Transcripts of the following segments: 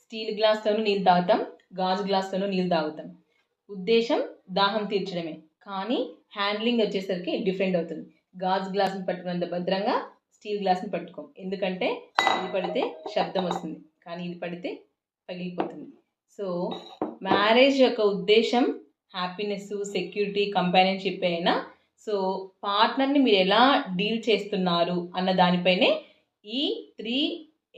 Steel గ్లాస్తోనూ నీళ్ళు తాగుతాం, గాజు గ్లాస్తోనూ నీళ్ళు తాగుతాం. ఉద్దేశం దాహం తీర్చడమే, కానీ హ్యాండ్లింగ్ వచ్చేసరికి డిఫరెంట్ అవుతుంది. గాజు గ్లాసుని పట్టుకున్నంత భద్రంగా స్టీల్ గ్లాస్ని పట్టుకోం. ఎందుకంటే ఇది పడితే శబ్దం వస్తుంది, కానీ ఇది పడితే పగిలిపోతుంది. సో మ్యారేజ్ యొక్క ఉద్దేశం హ్యాపీనెస్, సెక్యూరిటీ, కంపానియన్షిప్ అయినా సో పార్ట్నర్ని మీరు ఎలా డీల్ చేస్తున్నారు అన్న దానిపైనే ఈ 3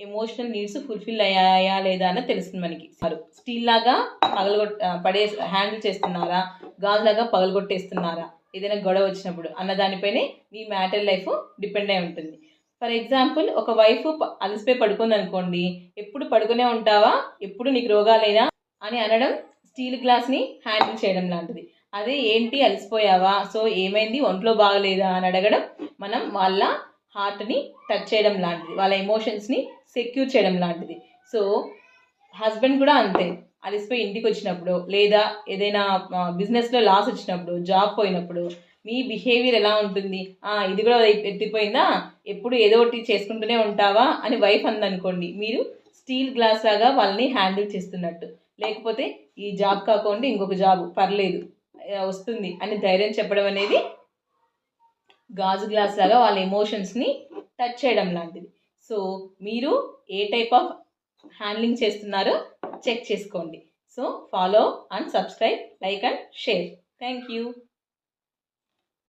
ఎమోషనల్ నీడ్స్ ఫుల్ఫిల్ అయ్యాయా లేదా అన్న తెలుస్తుంది మనకి. స్టీల్ లాగా హ్యాండిల్ చేస్తున్నారా, గాజు లాగా పగలగొట్టేస్తున్నారా ఏదైనా గొడవ వచ్చినప్పుడు అన్న దానిపైనే మీ మ్యాటర్ లైఫ్ డిపెండ్ అయి ఉంటుంది. ఫర్ ఎగ్జాంపుల్, ఒక వైఫ్ అలసిపోయి పడుకుంది అనుకోండి, ఎప్పుడు పడుకునే ఉంటావా, ఎప్పుడు నీకు రోగాలేనా అని అనడం స్టీల్ గ్లాస్ని హ్యాండిల్ చేయడం లాంటిది. అదే ఏంటి అలసిపోయావా, సో ఏమైంది, ఒంట్లో బాగలేదా అని అడగడం మనం వాళ్ళ హార్ట్ని టచ్ చేయడం లాంటిది, వాళ్ళ ఎమోషన్స్ని సెక్యూర్ చేయడం లాంటిది. సో హస్బెండ్ కూడా అంతే, అలసిపోయి ఇంటికి వచ్చినప్పుడు లేదా ఏదైనా బిజినెస్లో లాస్ వచ్చినప్పుడు, జాబ్ పోయినప్పుడు మీ బిహేవియర్ ఎలా ఉంటుంది, ఇది కూడా ఎత్తిపోయిందా, ఎప్పుడు ఏదో ఒకటి చేసుకుంటూనే ఉంటావా అని వైఫ్ అందనుకోండి, మీరు స్టీల్ గ్లాస్ లాగా వాళ్ళని హ్యాండిల్ చేస్తున్నట్టు. లేకపోతే ఈ జాబ్ కాకుండా ఇంకొక జాబ్ పర్లేదు వస్తుంది అని ధైర్యం చెప్పడం అనేది గాజు గ్లాస్ లాగా వాళ్ళ ఎమోషన్స్ని టచ్ చేయడం లాంటిది. సో మీరు ఏ టైప్ ఆఫ్ హ్యాండ్లింగ్ చేస్తున్నారో చెక్ చేసుకోండి. So follow and subscribe, like and share. Thank you.